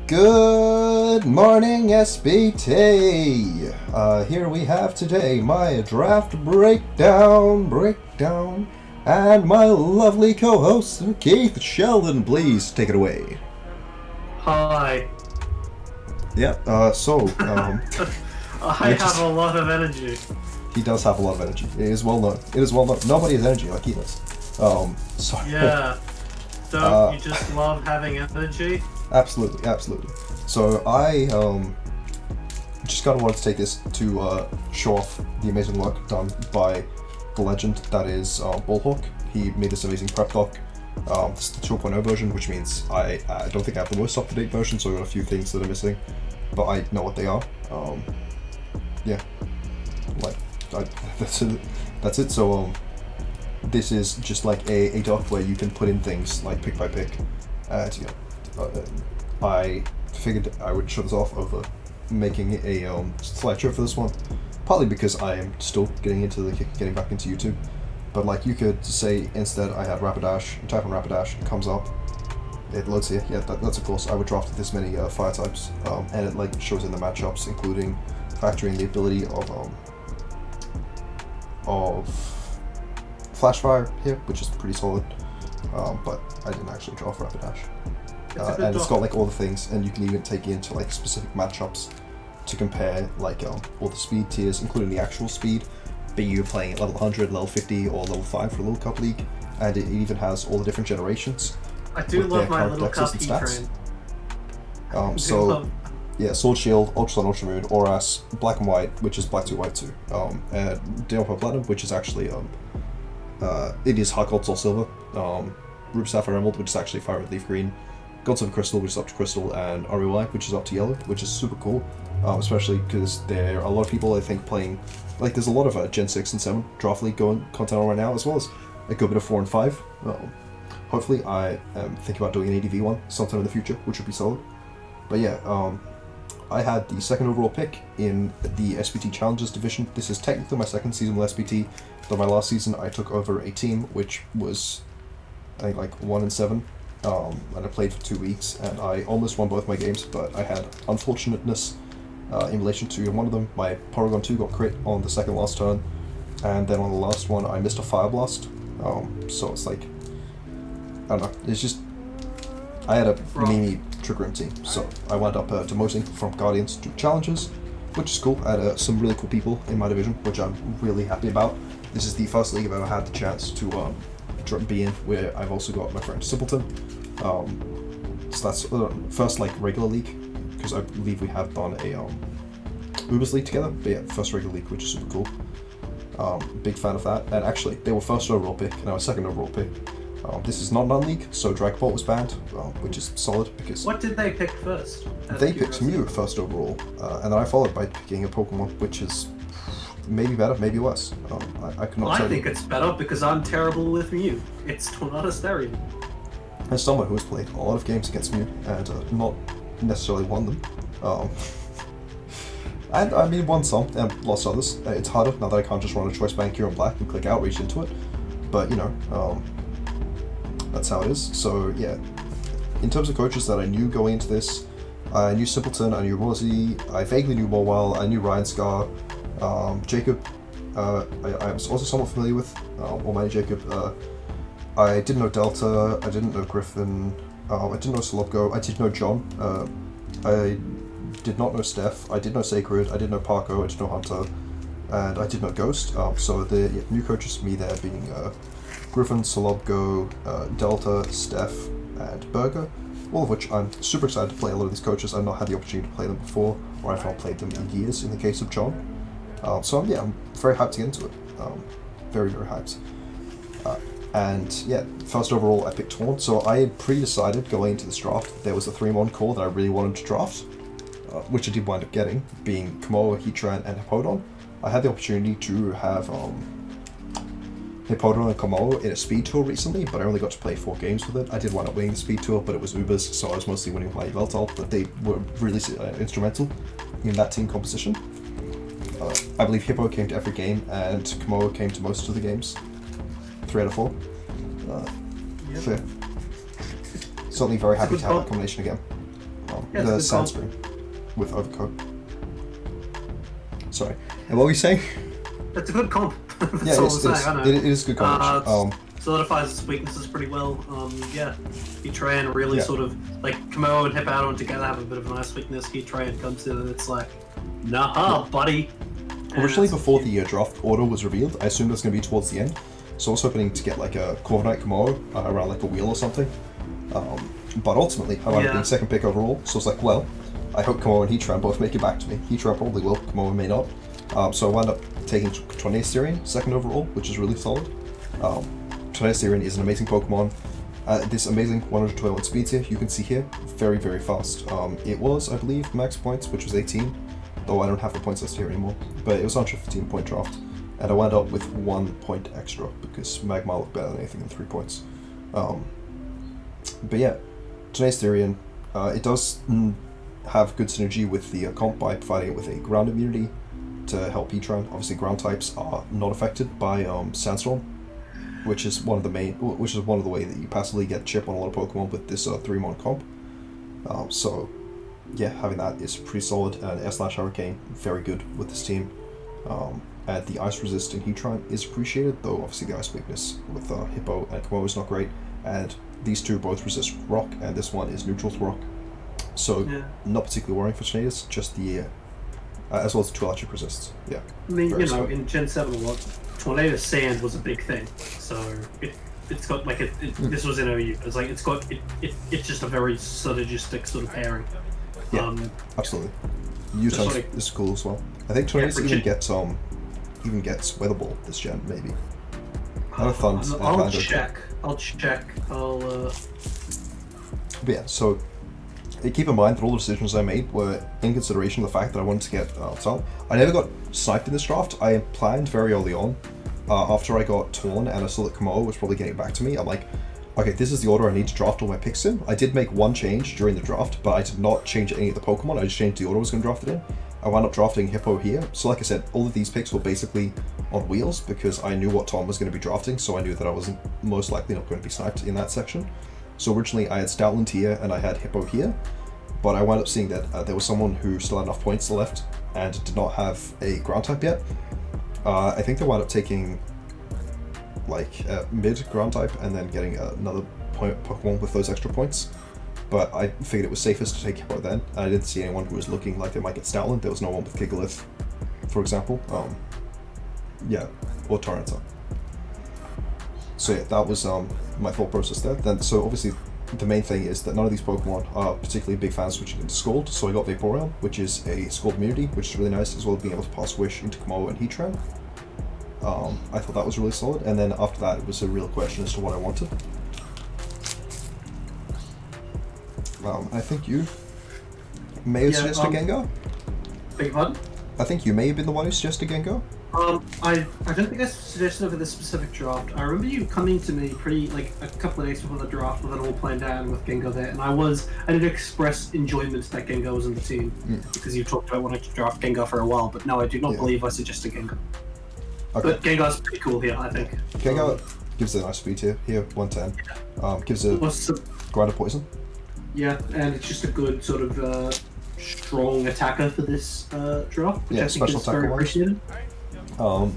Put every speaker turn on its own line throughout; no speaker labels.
Good morning, SBT! Here we have today my draft breakdown, and my lovely co-host, Keith Sheldon. Please take it away.
Hi.
Yep,
I have a lot of energy.
He does have a lot of energy. It is well known. Nobody has energy like he does. Sorry.
Yeah. Don't you just love having energy?
Absolutely. So I just kind of wanted to take this to show off the amazing work done by the legend that is Bullhawk. He made this amazing prep doc. This is the 2.0 version, which means I don't think I have the most up-to-date version, so I've got a few things that are missing, but I know what they are. Yeah, like that's it. So this is just like a doc where you can put in things like pick by pick. I figured I would show this off over making a slideshow for this one, partly because I am still getting back into YouTube. But like you could say instead I had Rapidash, type in Rapidash, it comes up, it loads here. Yeah, that's of course I would draft this many fire types, and it like shows in the matchups, including factoring the ability of Flash Fire here, which is pretty solid. But I didn't actually draft Rapidash. And it's got like all the things, and you can even take it into like specific matchups to compare like all the speed tiers, including the actual speed, be you playing at level 100, level 50, or level 5 for a Little Cup League, and it even has all the different generations.
I do love my Little Cup E-Train.
Yeah, Sword Shield, Ultra Sun, Ultra Moon, Oras, Black and White, which is Black 2, White 2, and Dialpha Platinum, which is actually it is Hard Gold, Soul Silver, Ruby Sapphire Emerald, which is actually Fire with Leaf Green, Gold Silver Crystal, which is up to Crystal, and RUI, which is up to Yellow, which is super cool, especially because there are a lot of people, I think, playing, like there's a lot of Gen 6 and 7 Draft League content on right now, as well as a good bit of 4 and 5. Hopefully I am thinking about doing an ADV one sometime in the future, which would be solid. But yeah, I had the second overall pick in the SBT Challengers division. This is technically my second season with SBT, though my last season I took over a team which was, I think, like 1-7. And I played for 2 weeks, and I almost won both my games, but I had unfortunateness in relation to one of them. My Paragon 2 got crit on the second last turn, and then on the last one I missed a Fire Blast. So it's like, I don't know, it's just, I had a mini Trick Room team, so I wound up demoting from Guardians to Challengers, which is cool. I had some really cool people in my division, which I'm really happy about. This is the first league I've ever had the chance to be in, where I've also got my friend Simpleton. So that's first like regular league, because I believe we have done a Ubers league together, but yeah, first regular league, which is super cool. Big fan of that, and actually they were first overall pick and I was second overall pick. This is not an unleague, so Dragon Ball was banned, which is solid because...
What did they pick first?
They picked Mew first overall, and then I followed by picking a Pokemon, which is maybe better, maybe worse. I could not
I think it's better because I'm terrible with Mew. It's still not a stereo.
As someone who has played a lot of games against Mew and not necessarily won them, and I mean won some and lost others. It's harder now that I can't just run a choice bank here on black and click outreach into it, but you know, that's how it is. So yeah, in terms of coaches that I knew going into this, I knew Simpleton, I knew Rosie, I vaguely knew Morwell, I knew Ryan Scar, Jacob, I was also somewhat familiar with, Almighty Jacob. I didn't know Delta, I didn't know Griffin, I didn't know Solobgo, I did know John, I did not know Steph, I did know Sacred, I did know Parko, I did know Hunter, and I did know Ghost. So the new coaches for me there being Griffin, Solobgo, Delta, Steph, and Burger, all of which I'm super excited to play. A lot of these coaches I've not had the opportunity to play them before, or I've not played them in years in the case of John. So yeah, I'm very hyped to get into it. Very hyped. And yeah, first overall I picked Torn, so I had pre-decided going into this draft there was a 3-mon core that I really wanted to draft, which I did wind up getting, being Komoa, Heatran, and Hippowdon. I had the opportunity to have Hippowdon and Komoa in a speed tour recently, but I only got to play 4 games with it. I did wind up winning the speed tour, but it was Ubers, so I was mostly winning my Veltal, but they were really instrumental in that team composition. I believe Hippo came to every game, and Komoa came to most of the games. 3 out of 4. Yep. Fair. Certainly very happy to have that combination again.
Yeah,
the
it's a good
Sandspring with Overcoat. Sorry. And what were you saying?
It's a good comp. That's
Yeah,
all
it is,
I'm
it
saying.
is.
I know.
It is good combination.
Solidifies its weaknesses pretty well. Yeah, Heatran really
Yeah.
sort of like Kamo and Hippowdon together have a bit of a nice weakness. Heatran comes in and it's like, nah, buddy.
Originally,
And
before the draft order was revealed, I assumed it was going to be towards the end. So I was hoping to get like a Corviknight Kamo around like a wheel or something. But ultimately, I wound up being second pick overall. So I was like, well, I hope Kamo and Heatran both make it back to me. Heatran probably will, Kamo may not. So I wound up taking Tornadus second overall, which is really solid. Tornadus is an amazing Pokemon. This amazing 121 speed tier, you can see here, very, very fast. It was, I believe, max points, which was 18, though I don't have the points list here anymore. But it was 115 point draft, and I wound up with 1 point extra because Magmar looked better than anything than 3 points. But yeah, Tornadus it does have good synergy with the comp by providing it with a ground immunity to help Heatran. Obviously, ground types are not affected by Sandstorm, which is one of the way that you passively get chip on a lot of Pokemon with this 3-mon comp. So yeah, having that is pretty solid, and Air/Hurricane very good with this team. And the ice resist in Heatran is appreciated, though obviously the ice weakness with Hippo and Kamo is not great. And these two both resist rock, and this one is neutral to rock. So not particularly worrying for Tornadus, just the as well as the 2 electric resists. Yeah.
I mean, you know, in Gen 7 a lot, Tornadus Sand was a big thing. So it's got like this was in OU. It's like it's just a very synergistic sort of pairing.
Yeah, absolutely. U-Tongue is cool as well. I think Tornadus even gets Weather Ball this gen, maybe.
I'll check.
But yeah, so keep in mind that all the decisions I made were in consideration of the fact that I wanted to get Talon. I never got sniped in this draft. I planned very early on, after I got Torn and I saw that Kamo was probably getting back to me, I'm like, okay, this is the order I need to draft all my picks in. I did make one change during the draft, but I did not change any of the Pokemon. I just changed the order I was going to draft it in. I wound up drafting Hippo here. So like I said, all of these picks were basically on wheels because I knew what Tom was going to be drafting, so I knew that I wasn't most likely not going to be sniped in that section. So originally I had Stoutland here and I had Hippo here, but I wound up seeing that there was someone who still had enough points left and did not have a ground type yet. I think they wound up taking like mid ground type and then getting another Pokemon with those extra points. But I figured it was safest to take Hippo then. And I didn't see anyone who was looking like they might get Stoutland. There was no one with Gigalith, for example. Yeah, or Torrenta. So yeah, that was my thought process there. Then, so obviously, the main thing is that none of these Pokemon are particularly big fans switching into Scald. So I got Vaporeon, which is a Scald immunity, which is really nice, as well as being able to pass Wish into Kamo and Heatran. I thought that was really solid. And then after that, it was a real question as to what I wanted. I think you may have suggested Gengar.
Beg your pardon?
I think you may have been the one who suggested Gengar.
I don't think I suggested over this specific draft. I remember you coming to me pretty like a couple of days before the draft with it all planned out and with Gengar there, and I did express enjoyment that Gengar was in the team because you talked about wanting to draft Gengar for a while, but no, I do not believe I suggested Gengar. Okay. But Gengar's pretty cool here, I think.
Gengar gives a nice speed tier here, 110. Gives a Grinder Poison.
Yeah, and it's just a good sort of strong attacker for this draft, which I think
special
is very appreciated.
I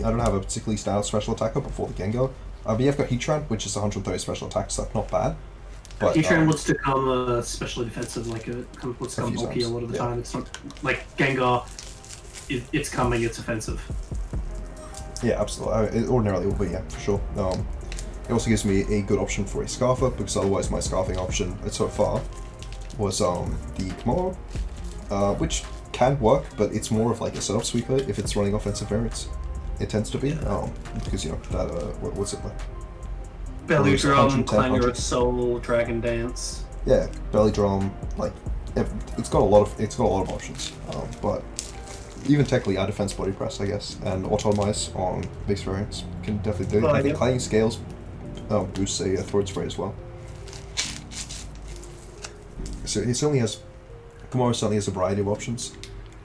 don't have a particularly styled special attacker before the Gengar. But you've got Heatran, which is 130 special attack, so that's not bad. But
Heatran wants to come specially defensive, like wants to come bulky a lot of the time. It's not like Gengar. It's coming. It's offensive.
Yeah, absolutely. Ordinarily, it will be, yeah, for sure. It also gives me a good option for a Scarfer, because otherwise my Scarfing option so far was the Kamo, which can work, but it's more of like a setup sweeper if it's running offensive variants. It tends to be, because, you know, that, what's it like?
Belly Drum, Clangor of Soul, Dragon Dance.
Yeah, Belly Drum, like, it's got a lot of options, but even technically our defense body press, I guess, and Automize on base variants can definitely do it. I think Clanging Scales boosts a Throat Spray as well. So it certainly has, Kamo certainly has a variety of options.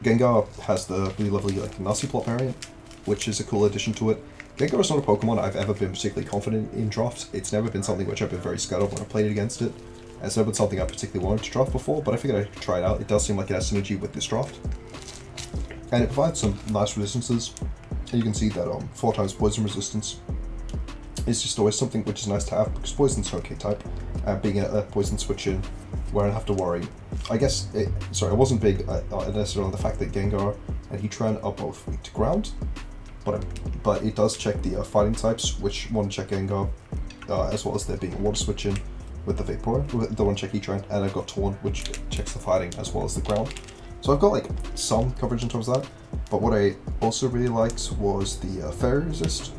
Gengar has the really lovely like Nasi Plot variant, which is a cool addition to it. Gengar is not a Pokemon I've ever been particularly confident in drafts. It's never been something which I've been very scared of when I played against it. It's never been something I particularly wanted to draft before, but I figured I'd try it out. It does seem like it has synergy with this draft. And it provides some nice resistances. And you can see that 4 times poison resistance is just always something which is nice to have, because poison's an okay type. And being a poison switch in where I don't have to worry. I guess, I wasn't big necessarily on the fact that Gengar and Heatran are both weak to ground, but it does check the fighting types, which one check Gengar, as well as there being a water switch in with the Vaporeon, with the one check Heatran, and I've got Torn, which checks the fighting as well as the ground. So I've got like some coverage in terms of that, but what I also really liked was the Fairy Resist.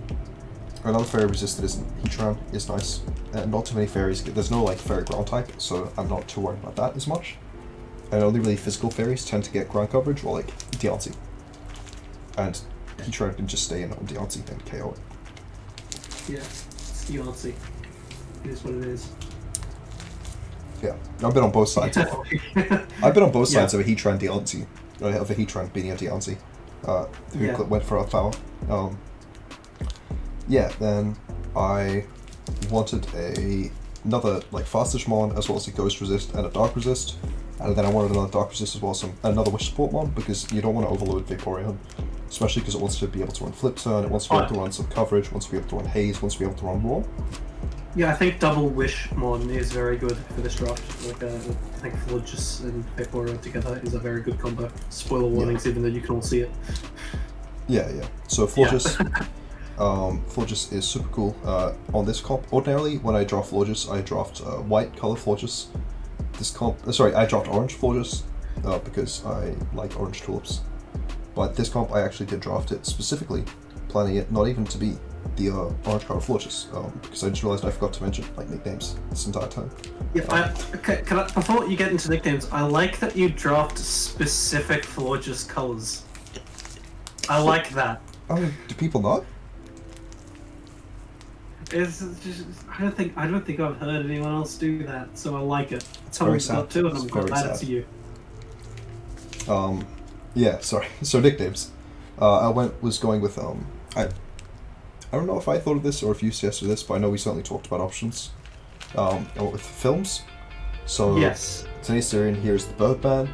Another Fairy Resist that isn't Heatran is nice. Not too many fairies, there's no like fairy ground type, so I'm not too worried about that as much. And only really physical fairies tend to get ground coverage, or like Deontay. And Heatran can just stay in on Deontay and KO it.
Yeah, it's Deontay. It is what it is.
Yeah, I've been on both sides. I've been on both sides of a Heatran Deontay, of a Heatran beating a Deontay, who went for Earth Power. Yeah, then I wanted another like fast Digimon as well as a Ghost Resist and a Dark Resist, and then I wanted another Dark Resist as well as another Wish Support one, because you don't want to overload Vaporeon, especially because it wants to be able to run Flip Turn, it wants to be able to run some coverage, it wants to be able to run Haze, it wants to be able to run Roar.
Yeah, I think double Wish Mon is very good for this draft. Like, I think Fludgus and Vaporeon together is a very good combo. Spoiler warnings, even though you can all see it.
Yeah. So Fludgus, Fludgus is super cool on this comp. Ordinarily, when I draft Fludgus, I draft white color Fludgus. This comp, I draft orange Fludgus because I like orange tulips. But this comp, I actually did draft it specifically, planning it not even to be the orange color Fludgus, because I just realized I forgot to mention like nicknames this entire time.
Yeah, before you get into nicknames, I like that you draft specific Fludgus colors. I like that.
I mean, do people not?
It's just, I don't think I've heard anyone else do that, so I like it.
Someone's got
to, and I'm glad it's you.
Yeah, sorry. So nicknames. I was going with I don't know if I thought of this or if you suggested this, but I know we certainly talked about options. I went with films. So
yes.
Today's Syrian here is the Birdman,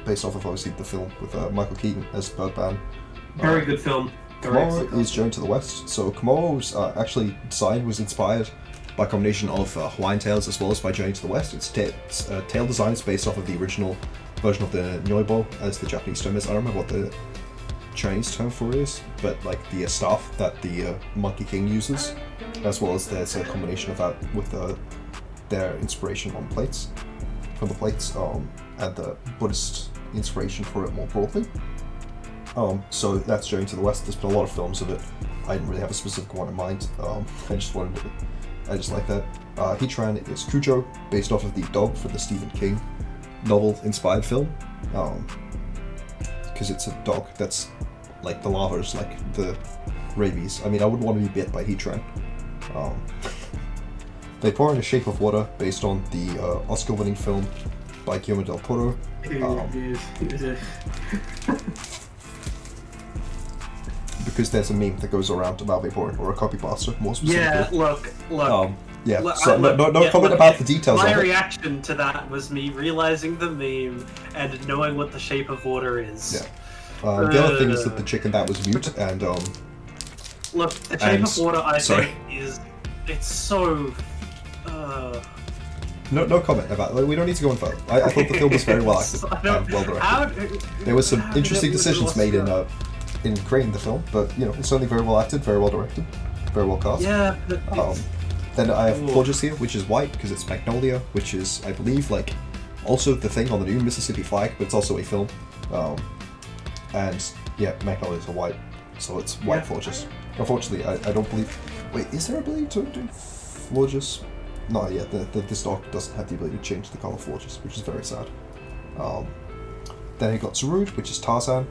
based off of obviously the film with Michael Keaton as Birdman.
Very good film.
Komoro is Journey to the West. So Komoro's actually design was inspired by a combination of Hawaiian Tales as well as by Journey to the West. Its tail design is based off of the original version of the Nyoibo, as the Japanese term is. I don't remember what the Chinese term for it is, but like the staff that the Monkey King uses, as well as there's a combination of that with their inspiration on plates, from the plates, and the Buddhist inspiration for it more broadly. So that's Journey to the West. There's been a lot of films of it. I didn't really have a specific one in mind. I just like that. Heatran is Cujo, based off of the dog for the Stephen King novel-inspired film. Because it's a dog that's like the lavas, like the rabies. I mean, I wouldn't want to be bit by Heatran. They pour in a Shape of Water, based on the Oscar-winning film by Guillermo del Toro. Because there's a meme that goes around about Vaporeon, or a copypasta, more specifically.
Yeah, look.
Yeah,
look,
so no comment about the details of it.
My reaction to that was me realizing the meme and knowing what the Shape of Water is.
Yeah. The other thing is that the chicken that was mute, and
look, the Shape of Water, I think, is it's so.
No comment about it. We don't need to go on further. I thought the film was very well acted and well directed. There was some interesting decisions made in creating the film, but you know, it's certainly very well acted, very well directed, very well cast.
Yeah.
Then I have Fludgus here, which is white because it's Magnolia, which is, I believe, like also the thing on the new Mississippi flag, but it's also a film. And yeah, Magnolias are white, so it's white Fludgus. Unfortunately, I don't believe. Wait, is there ability to do Fludgus? No, yeah, this dog doesn't have the ability to change the color of Fludgus, which is very sad. Then you got Sarud, which is Tarzan.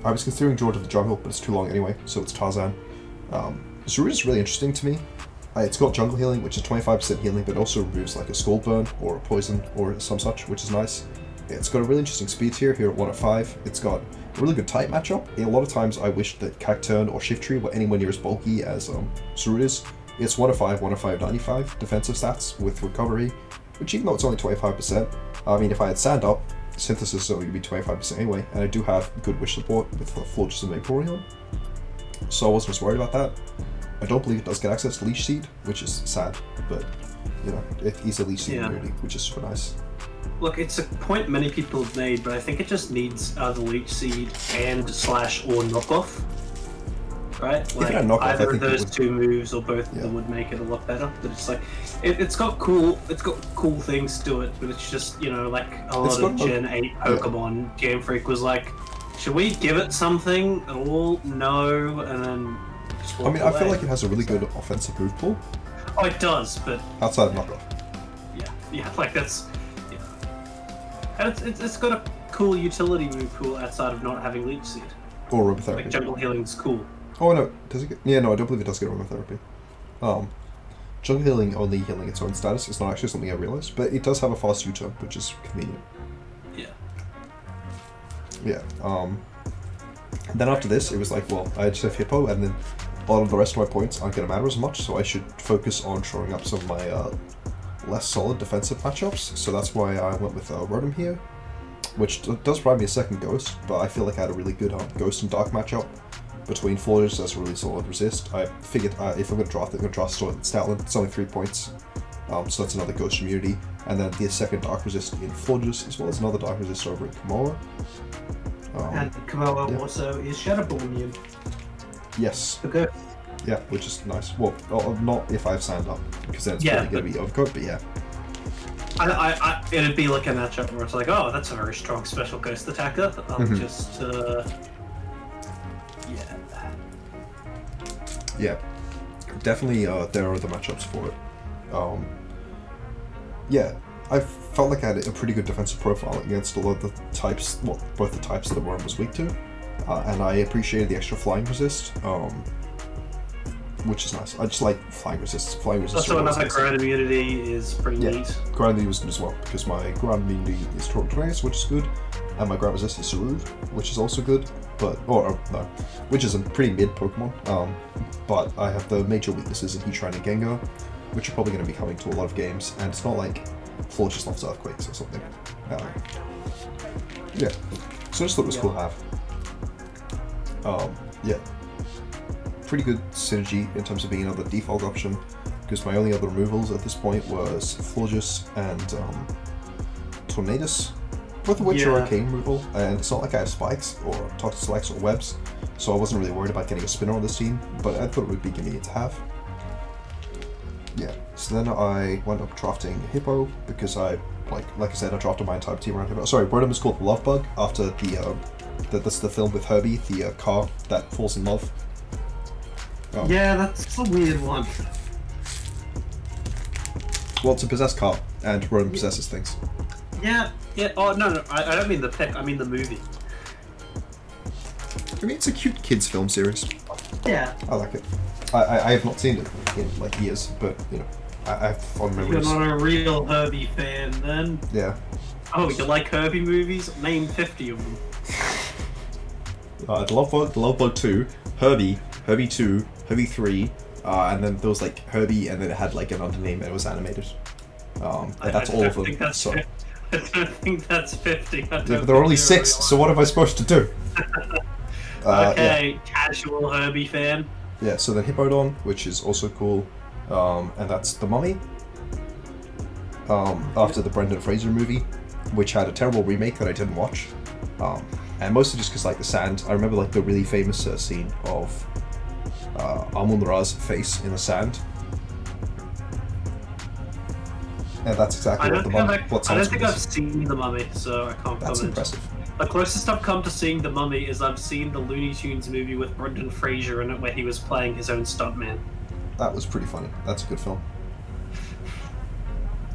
I was considering George of the Jungle, but it's too long anyway, so it's Tarzan. Sarud is really interesting to me. It's got jungle healing, which is 25% healing, but also removes like a skull burn or a poison or some such, which is nice. It's got a really interesting speed tier here at 1 at 5. It's got a really good type matchup. A lot of times I wish that Cacturn or Shiftry were anywhere near as bulky as Sarud is. It's 1 at 5, 1 at 5, 95 defensive stats with recovery, which even though it's only 25%, I mean, if I had Sand Up, Synthesis is only going to be 25% anyway, and I do have good wish support with Florges and Vaporeon, so I wasn't as worried about that. I don't believe it does get access to Leech Seed, which is sad, but, you know, it is a Leech Seed immunity, which is super nice.
Look, it's a point many people have made, but I think it just needs either Leech Seed and slash or knockoff. Right? Like, either of those two moves or both of them would make it a lot better. But it's like, it's got cool things to it, but it's just, you know, like a lot of Gen 8 Pokemon, Game Freak was like, should we give it something at all? No, and then just walk away.
I feel like it has a really good offensive move pool.
Oh, it does, but...
outside of knockoff.
Yeah, like that's... Yeah. And it's got a cool utility move pool outside of not having Leech Seed.
Or Aromatherapy.
Like, Jungle Healing's cool.
Oh no, does it get... Yeah, no, I don't believe it does get Aromatherapy. Jungle Healing only healing its own status is not actually something I realized, but it does have a fast U-turn, which is convenient. Yeah. Then after this, it was like, well, I just have Hippo, and then a lot of the rest of my points aren't going to matter as much, so I should focus on shoring up some of my less solid defensive matchups, so that's why I went with Rotom here, which does provide me a second Ghost, but I feel like I had a really good Ghost and Dark matchup between Florges. That's a really solid resist. I figured if I'm going to draft it, I'm going to draft Stoutland. It's only 3 points, so that's another Ghost immunity, and then the second Dark resist in Florges, as well as another Dark resist over in Kamora.
And Kamora also is Shadow Ball immune.
Yes.
Okay.
Yeah, which is nice. Well, not if I've Sand Up, because then it's probably going to be overcoat, but yeah.
It'd be like a matchup where it's like, oh, that's a very strong special Ghost attacker. I'll just,
Yeah, definitely there are the matchups for it. Yeah, I felt like I had a pretty good defensive profile against a lot of the types, well, both the types that Worm was weak to, and I appreciated the extra flying resist, which is nice. I just like flying resist. Flying resist.
Also, another ground immunity is pretty neat.
Ground immunity was good as well, because my ground immunity is Tornadus, which is good, and my ground resist is Sarude, which is also good, but, no, which is a pretty mid Pokemon, but I have the major weaknesses in Heatran and Gengar, which are probably going to be coming to a lot of games, and it's not like Floor just loves Earthquakes or something. Yeah, so I just thought it was cool to have. Yeah, pretty good synergy in terms of being another default option, because my only other removals at this point was Florges and Tornadus, both of which are arcane removal, and it's not like I have spikes or toxic selects or webs, so I wasn't really worried about getting a spinner on this team, but I thought it would be convenient to have. Yeah, so then I went up drafting Hippo, because like I said, I drafted my entire team around Hippo. Sorry, Rotom is called Love Bug, after that's the film with Herbie, the car that falls in love.
Yeah, that's a weird one.
Well, it's a possessed car, and Rotom possesses things.
Yeah. Oh, no, I don't mean the pick, I mean the movie.
I mean, it's a cute kids film series.
Yeah.
I like it. I have not seen it in, like, years, but, you know, I have fond memories.
You're not a real Herbie fan, then?
Yeah.
Oh, you like Herbie movies? Name 50 of them.
The Love Bug 2, Herbie 2, Herbie 3, and then there was, like, Herbie, and then it had, like, an undername and it was animated. And that's all of them, so...
I don't think that's 50.
Yeah, but there are only 6, so what am I supposed to do?
Okay, casual Herbie fan.
Yeah, so then Hippowdon, which is also cool, and that's the Mummy, after the Brendan Fraser movie, which had a terrible remake that I didn't watch, and mostly just because, like, the sand. I remember, like, the really famous scene of Amun-Ra's face in the sand, and that's exactly what the Mummy.
I don't think I've seen the Mummy, so I can't comment.
That's impressive.
The closest I've come to seeing The Mummy is I've seen the Looney Tunes movie with Brendan Fraser in it where he was playing his own stuntman.
That was pretty funny. That's a good film.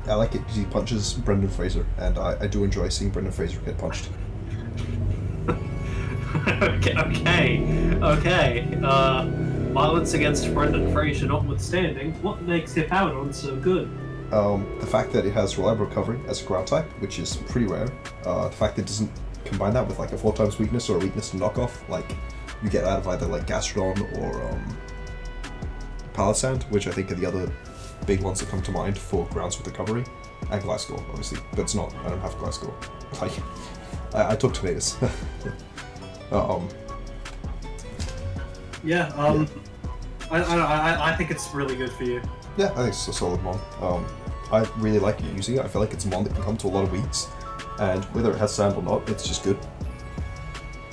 I like it because he punches Brendan Fraser, and I do enjoy seeing Brendan Fraser get punched.
Okay. Violence against Brendan Fraser notwithstanding, what makes Hippowdon so good?
The fact that it has reliable recovery as a ground type, which is pretty rare. The fact that it doesn't combine that with, like, a 4x weakness or a weakness to knockoff, like you get out of either, like, Gastrodon or Palisand, which I think are the other big ones that come to mind for grounds with recovery. and Glasgow, obviously, but it's not. I don't have Glasgow. Like, I took tomatoes.
Yeah. I think it's really good for you.
Yeah, I think it's a solid mon. I really like using it. I feel like it's a mon that can come to a lot of weeks, and whether it has sand or not, it's just good.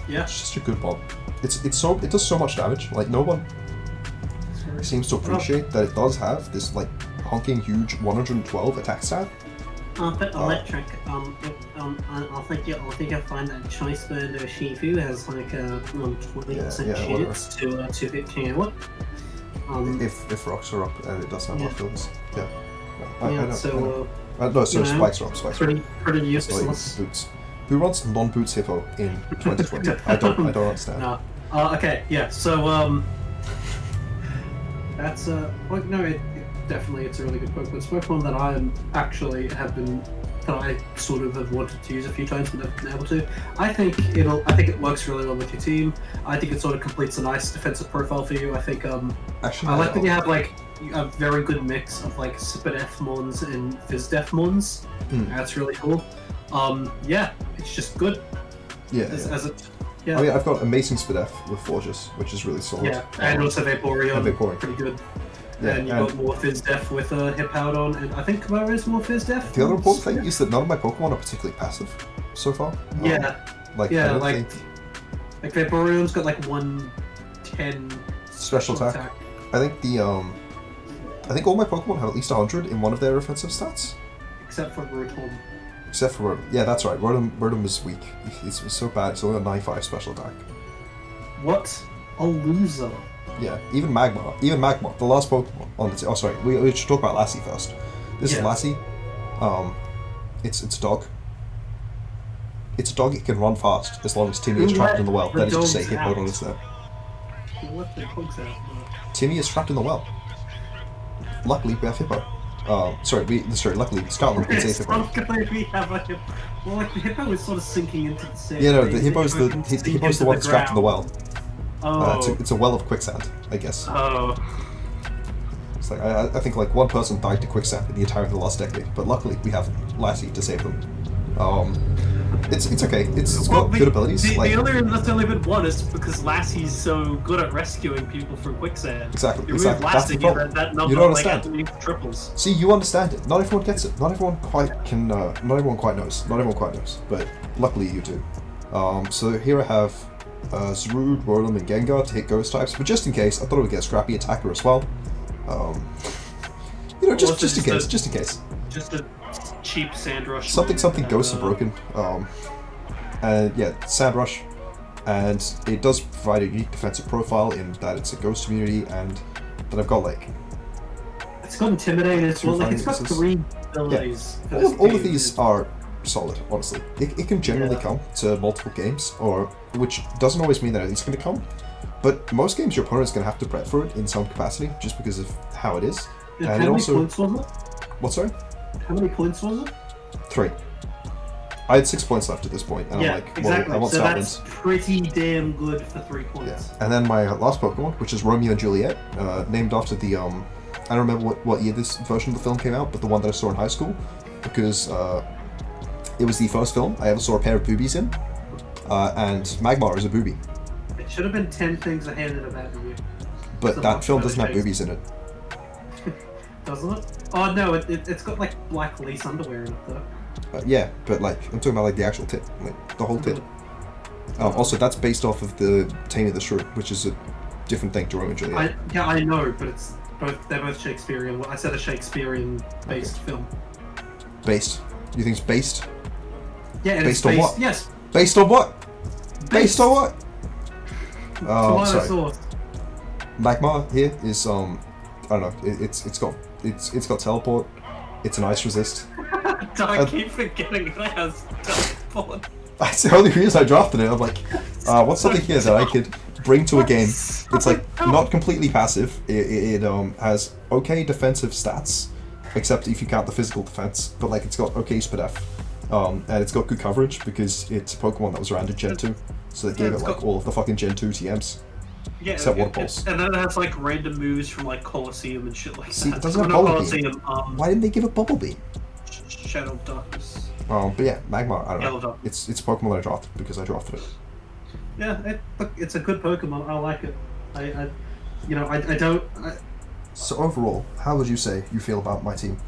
Yeah.
It's just a good mon. It does so much damage. Like no one seems to appreciate that it does have this like honking huge 112 attack stat.
A bit electric. I think you'll find that Choice Bird or Shifu has like a 120% chance to hit KO.
If rocks are up and it doesn't have builds. Yeah.
No,
spikes are up. Spikes
pretty useless.
Boots. Who runs non-boots hippo in 2020? I don't understand.
No. Okay. Yeah. So that's well, no, it definitely it's a really good Pokemon. It's a Pokemon that I actually have been that I sort of have wanted to use a few times but never been able to. I think it works really well with your team. I think it sort of completes a nice defensive profile for you. I think
actually,
I like that you have like a very good mix of like SBT mons and FizzDef mons. That's really cool. Yeah, it's just good.
Yeah.
Yeah.
I mean, I've got amazing SBT with Forges, which is really solid.
Yeah, and also Vaporeon. Pretty good. Yeah, and you've got more Fizdef with Hippowdon, and I think Kamara is more Fizdef.
The other important thing is that none of my Pokemon are particularly passive so far.
Yeah.
Like
Vaporeon's got like 110
special attack. I think I think all my Pokemon have at least 100 in one of their offensive stats.
Except for Rotom.
Except for Rotom. Yeah, that's right. Rotom is weak. It's so bad. It's only got 95 special attack. What
a loser.
Yeah, even Magmar. The last Pokemon on the team. Oh, sorry. We should talk about Lassie first. This is Lassie. It's a dog. It's a dog. It can run fast as long as Timmy is trapped in the well. That is to say, Hippowdon is there.
What the dog's out?
Timmy is trapped in the well. Luckily, we have Hippo. Luckily, Scotland can save Hippo.
Luckily, we have a Hippo. Well, like, the Hippo is sort of sinking into the sea.
Yeah, no, the Hippo's the one that's trapped in the well.
Oh.
It's a well of quicksand, I guess.
Oh.
It's like, I think like one person died to quicksand in the entirety of the last decade, but luckily we have Lassie to save them. It's okay. It's got good abilities.
The only been one is because Lassie's so good at rescuing people from quicksand.
Exactly.
That's the problem. That number,
you don't
like,
understand.
Triples.
See, you understand it. Not everyone gets it. Not everyone quite can. Not everyone quite knows. Not everyone quite knows. But luckily you do. So here I have Zarude, Rotom, and Gengar to hit ghost types. But just in case, I thought it would get Scrappy Attacker as well. Just in case.
Just a cheap Sand Rush.
Something ghosts are broken. And yeah, Sand Rush, and it does provide a unique defensive profile in that it's a ghost immunity, and then I've got like.
It's got Intimidate as well. Like, it's got 3 abilities.
Yeah. All of these are solid, honestly. It can generally come to multiple games, which doesn't always mean that it's going to come, but most games your opponent's going to have to prep for it in some capacity, just because of how it is.
And how many points was it?
What, sorry?
How many points was it?
3. I had 6 points left at this point, and I'm like,
exactly.
I want
so
Salamence.
That's pretty damn good for 3 points.
Yeah. And then my last Pokemon, which is Romeo and Juliet, named after the I don't remember what year this version of the film came out, but the one that I saw in high school, because it was the first film I ever saw a pair of boobies in, and Magmar is a boobie.
It should have been 10 things I handed about you.
But that film doesn't have boobies in it.
Doesn't it? Oh no, it's got like black lace underwear in it though.
Yeah, but like I'm talking about like the actual tit, like the whole tit. Also, that's based off of the Taming the Shrew, which is a different thing to Romeo and Juliet.
I know, but they're both Shakespearean. I said a Shakespearean-based film.
Based? You think it's based?
Yeah, and
based on what?
Yes.
Based on what? Based on what? Oh, sorry. Magmar here is I don't know. It's got teleport. It's an ice resist.
I keep forgetting it has teleport.
That's the only reason I drafted it. I'm like, what's something here that I could bring to a game? It's like not completely passive. It has okay defensive stats, except if you count the physical defense. But like it's got okay SPDF, and it's got good coverage because it's a Pokemon that was around in Gen 2, so they gave it like all of the fucking Gen 2 TMs.
Yeah,
except Water Pulse.
And then it has like random moves from like Coliseum and shit like that.
See, it doesn't have Bubble Beam. Why didn't they give it Bubble Beam?
Shadow of Darkness.
But yeah, Magmar. I don't
Yellow
know.
Dark.
It's a Pokemon that I drafted because I drafted it.
Yeah, look, it's a good Pokemon. I like it. I don't.
So overall, how would you say you feel about my team?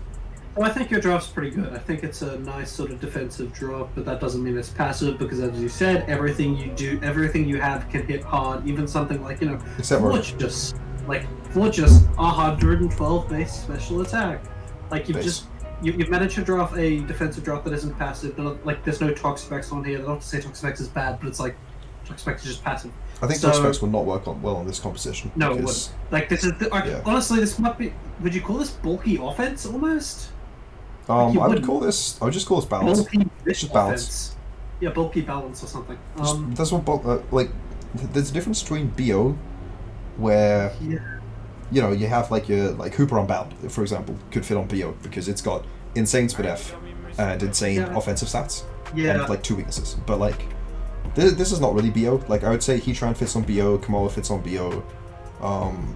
Well, I think your draft's pretty good. I think it's a nice sort of defensive draft, but that doesn't mean it's passive because, as you said, everything you have can hit hard. Even something like
Except
Fortress, like Fortress, 112 base special attack. Like you've managed to draft a defensive draft that isn't passive. Like there's no Toxapex on here. Not to say Toxapex is bad, but it's like Toxapex is just passive.
I think Toxapex will not work well on this composition.
No, it wouldn't. Like this is honestly, this might be. Would you call this bulky offense almost?
I would just call this balance. It's just balance.
Yeah, bulky balance or something.
That's what there's a difference between BO, where you have like your Hooper on Bound, for example, could fit on BO because it's got insane speed F and insane offensive stats and like 2 weaknesses. But like this is not really BO. Like I would say Heatran fits on BO, Komoa fits on BO.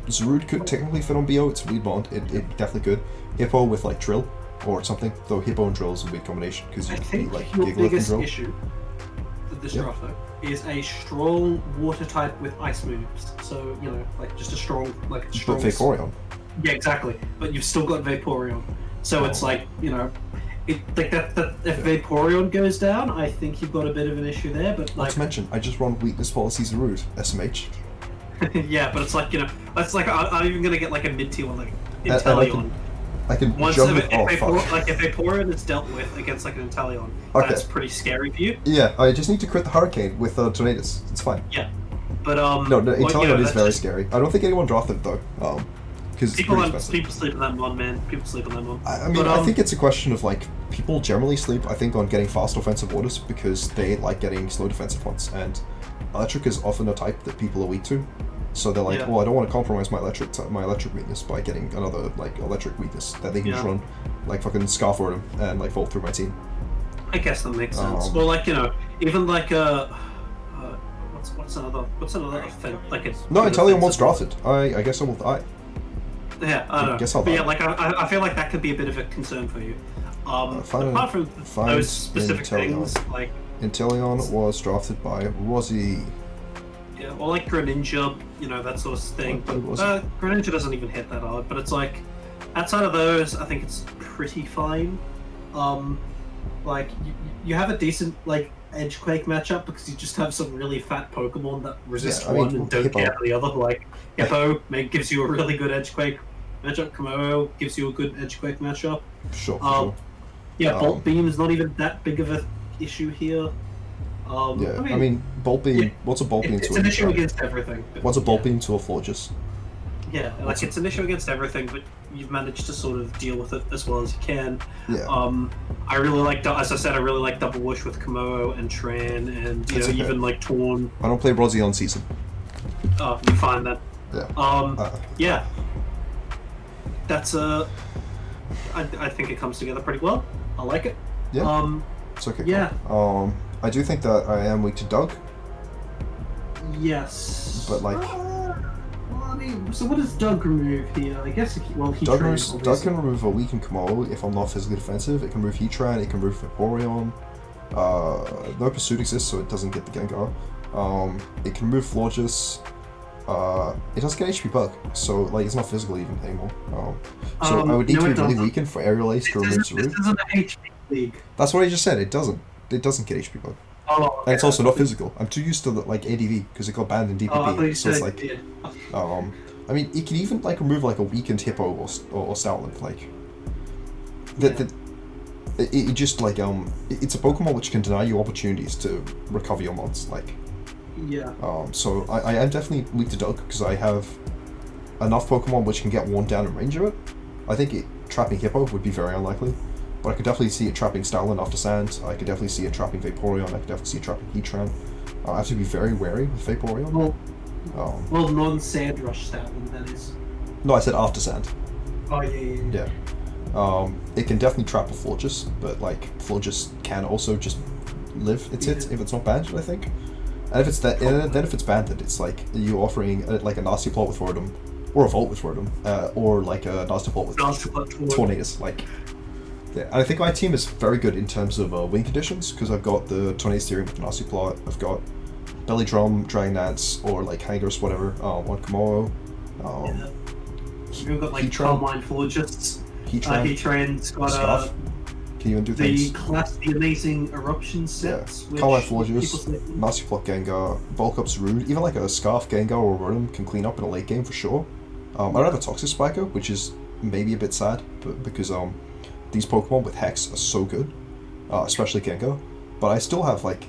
Zarude could technically fit on BO. It's a weird bond. It definitely could. Hippo with like Drill or something, though Hippo and Drill is a weird combination because you can like
your
Gigalith and
biggest
Drill.
issue with this draft though is a strong water type with ice moves. So like just a strong
But Vaporeon.
Yeah, exactly. But you've still got Vaporeon, so it's like if Vaporeon goes down, I think you've got a bit of an issue there. But
Not to mention, I just run weakness policies Zarude, SMH.
Yeah, but it's like that's like I'm even gonna get like a mid-tier one like Inteleon.
I can
Once
jump
if
Vaporeon
is dealt with against like an Inteleon, that's pretty scary for you.
Yeah, I just need to crit the Hurricane with Tornadus. It's fine.
Yeah, but
no, Inteleon is very scary. I don't think anyone drafted it though, because
people sleep on that mon, man. People sleep on that mon.
I mean, I think it's a question of like people generally sleep. I think on getting fast offensive orders because they like getting slow defensive ones, and Electric is often a type that people are weak to. So they're like, well, I don't want to compromise my electric weakness by getting another like electric weakness that they can just run like fucking Scarf Rotom and like Volt through my team.
I guess that makes sense. Well, like even like what's another offense like a
no, Inteleon once drafted. I guess I will die.
Yeah, I don't know.
Guess I'll
but
die.
yeah, like I feel like that could be a bit of a concern for you. Apart from those specific things, like
Inteleon was drafted by Rosie.
Yeah, or like Greninja, that sort of thing. Greninja doesn't even hit that hard, but it's like, outside of those, I think it's pretty fine. Like, you have a decent, like, Edgequake matchup because you just have some really fat Pokemon that resist one and don't get the other. Like, Hippo gives you a really good Edgequake matchup, Komodo gives you a good Edgequake matchup.
Sure.
Yeah, Bolt Beam is not even that big of an issue here.
I mean, Bolt Beam. What's a Bolt Beam to
it's an issue against everything.
What's a Bolt Beam to a Fortress?
Yeah, like it's an issue against everything, but you've managed to sort of deal with it as well as you can.
Yeah.
I really like, as I said, I really like Double Whoosh with Komodo and Tran, and even like Torn.
I don't play Rosie on season.
Oh, you find that?
Yeah.
Yeah. That's I think it comes together pretty well. I like it.
Yeah. It's okay.
Yeah.
Cool. I do think that I am weak to Doug.
Yes.
But like.
I mean, so what does Doug remove here? I guess
Doug can remove a weakened Komodo if I'm not physically defensive. It can remove Heatran. It can remove Vaporeon. No Pursuit exists, so it doesn't get the Gengar. It can remove Florges. It doesn't get HP perk, so like it's not physical even anymore. So I would need to be really weakened for Aerial Ace to remove Zarude.
This isn't an HP league.
That's what I just said. It doesn't. It doesn't get HP perk.
Oh, okay.
And it's also not physical. I'm too used to like ADV because it got banned in DPP. So it's like, I mean, it can even like remove like a weakened Hippo or Stoutland. Like, it just like it's a Pokemon which can deny you opportunities to recover your mods. Like,
yeah.
So I am definitely weak to Doug because I have enough Pokemon which can get worn down in range of it. I think trapping Hippo would be very unlikely. But I could definitely see it trapping Stoutland after Sand. I could definitely see it trapping Vaporeon. I could definitely see it trapping Heatran. I have to be very wary with Vaporeon.
Well, non-Sand Rush Stoutland, that is.
No, I said after Sand.
Oh, yeah.
It can definitely trap a Florges, but like Florges can also just live its hits if it's not banded, I think. And if it's that, then if it's banded, it's like you offering like a nasty plot with Rotom, or a Volt with Rotom, or like a nasty plot with Tornadus. Like, Yeah, and I think my team is very good in terms of win conditions, because I've got the Tornado Steering with the Nasty Plot, I've got Belly Drum, Dragon Dance, or like Hangers, whatever, on Komodo.
Yeah. You've got like
Heatran.
Carmine Forgists,
Heatran.
Heatran's got
Scarf. Can you even do
the
things?
the amazing Eruption sets.
Yeah.
Which
Carmine
people
Forges,
select.
Nasty Plot Gengar, Bulk Up's Rude, even like a Scarf Gengar or Rotom can clean up in a late game for sure. I don't have a Toxic Spiker, which is maybe a bit sad, but because these Pokemon with Hex are so good, especially Gengar. But I still have like,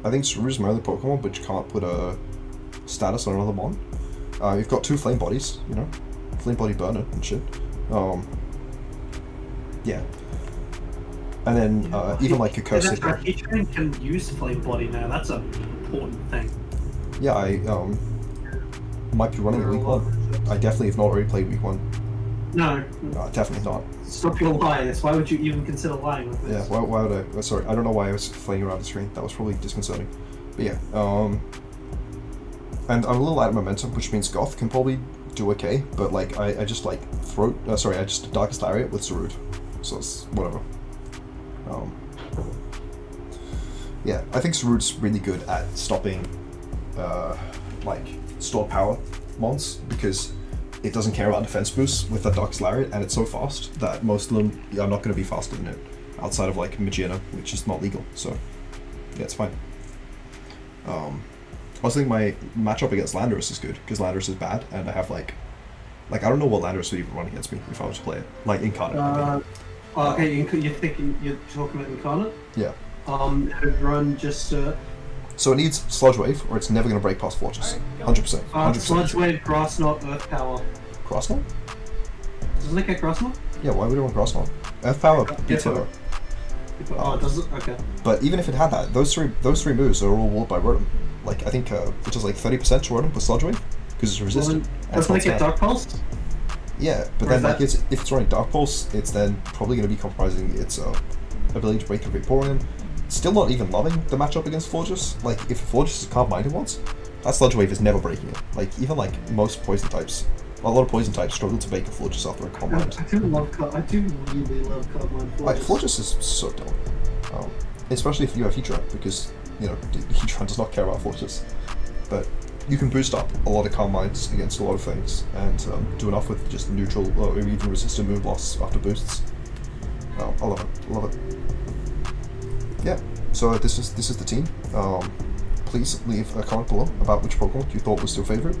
I think Suru's my only Pokemon which can't put a status on another one. You've got 2 Flame Bodies, you know, Flame Body Burner and shit. Yeah. And then even like a Curse.
That's right. Heatran can use Flame Body now. That's an important thing.
Yeah, I might be running week 1. I definitely have not already played week 1.
No.
Definitely not.
Stop your lying. Why would you even consider lying with this?
Yeah, why would I? Sorry, I don't know why I was flying around the screen. That was probably disconcerting. But yeah, and I'm a little out of momentum, which means Goth can probably do okay, but like I just like I just Darkest Lariat with Zarud, so it's whatever. Yeah, I think Zarud's really good at stopping like stored power mons, because it doesn't care about defense boosts with that Darkest Lariat, and it's so fast that most of them are not going to be faster than it, outside of like Magina, which is not legal, so yeah, it's fine. I also think my matchup against Landorus is good, because Landorus is bad, and I have like I don't know what Landorus would even run against me if I was to play it, like Incarnate.
Okay, you're talking about Incarnate?
Yeah.
It would run just
So it needs Sludge Wave, or it's never going to break past Fortress. 100%. 100%.
Sludge Wave, Grass Knot, Earth Power.
Grass Knot?
Doesn't it get Grass Knot?
Yeah, why would it want Grass Knot? Earth Power beats it.
Oh, does it? Okay.
But even if it had that, those three moves are all walled by Rotom. Like, I think, which is like 30% to Rotom with Sludge Wave, because it's resistant.
Doesn't it get Dark Pulse?
Yeah, but then like if it's running Dark Pulse, it's then probably going to be compromising its ability to break through Vaporeon. Still not even loving the matchup against Fortress. Like, if Fortress is calm-minded once, that Sludge Wave is never breaking it. Like, even like most poison types, a lot of poison types struggle to break a Fortress after a calm mind.
I do really love calm-mind Fortress.
Like, Fortress is so dumb. Especially if you have Heatran, because, you know, Heatran does not care about Fortress. But you can boost up a lot of calm minds against a lot of things, and do enough with just neutral or even resistant move loss after boosts. Oh, I love it. Love it. Yeah, so this is the team. Please leave a comment below about which Pokemon you thought was your favorite,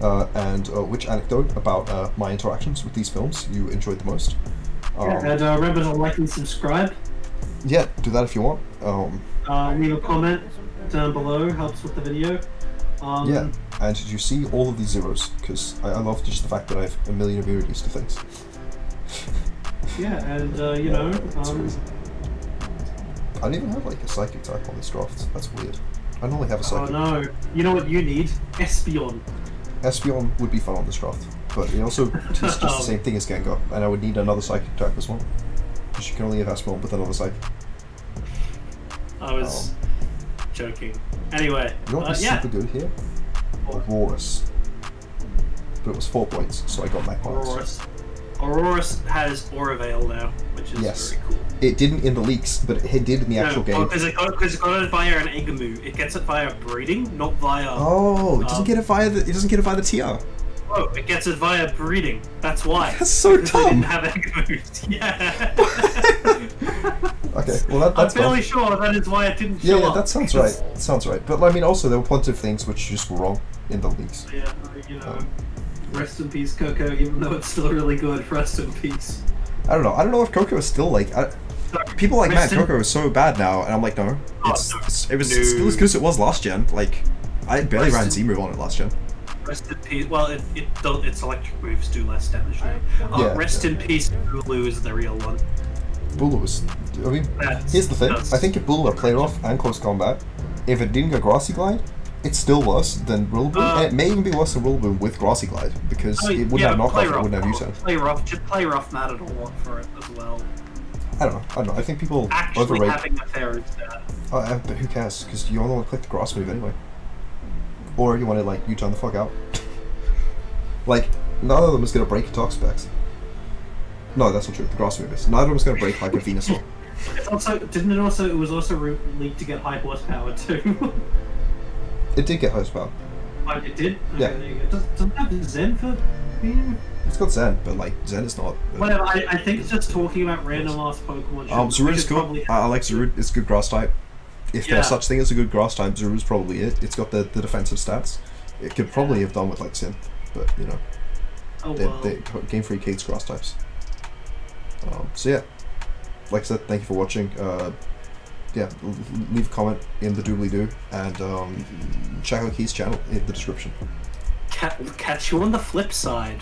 and which anecdote about my interactions with these films you enjoyed the most.
And remember to like and subscribe.
Yeah, do that if you want.
Leave a comment down below, helps with the video.
Yeah, and did you see all of these zeros? Because I love just the fact that I have a million immunities to things.
Yeah, and you know,
I don't even have like a psychic type on this draft. That's weird. I normally have a psychic.
Oh no! You know what you need? Espeon.
Espeon would be fun on this draft, but it also it's just the same thing as Gengar, and I would need another psychic type as well. Because you can only have Espeon with another psychic.
I was joking. Anyway,
you know what was super good here? Aurorus. But it was 4 points, so I got my points.
Aurorus has Aura Veil now, which is very cool.
It didn't in the leaks, but it did in the actual game.
Because it got it via an Egamu. It gets it via breeding, not via.
Oh, it doesn't get it via the. It doesn't get it via the TR.
Oh, it gets it via breeding. That's why.
That's so dumb.
They didn't have Egamus. Yeah.
Okay, well I'm
fairly sure that is why it didn't show up.
Yeah, that sounds right. That sounds right. But I mean, also there were plenty of things which just were wrong in the leaks.
Yeah, you know. Rest in peace, Coco. Even though it's still really good, rest in peace.
I don't know. I don't know if Coco is still like. People like, man, Coco is so bad now, and I'm like, no. It was still as good as it was last gen. Like, I barely ran Z-move on it last gen.
Rest in peace. Well, its electric moves do less damage now. Rest in peace, Bulu is the real one.
Bulu was. I mean, here's the thing. I think if Bulu had played off and close combat, if it didn't get Grassy Glide, it's still worse than Rillaboom, and it may even be worse than Rillaboom with Grassy Glide, because it wouldn't have knockoff, it wouldn't have U-turn.
Play rough mattered a lot for it as well.
I don't know. I think people
actually
overrate.
Having a fair is bad.
But who cares? Because you only want to click the grass move anyway. Or you want to like U-turn the fuck out. Like, none of them is gonna break your talk specs. No, that's not true. The grass move is. Neither of them is going to break like a Venusaur.
It's also it was also leaked to get high horsepower too.
It did get horsepower.
Oh, it did?
Yeah.
Okay, there you go. Doesn't it have Zen for being...
It's got Zen, but like Zen is not.
Whatever, I think it's just talking about random ass Pokemon.
Zarud is cool. I like Zarud. It's a good grass type. If there's such thing as a good grass type, Zarud's probably it. It's got the defensive stats. It could probably have done with like Sim, but you know.
Oh well.
Game Freak hates grass types. So yeah, like I said, thank you for watching. Yeah, leave a comment in the doobly-doo, and check out Keith's channel in the description.
Catch you on the flip side.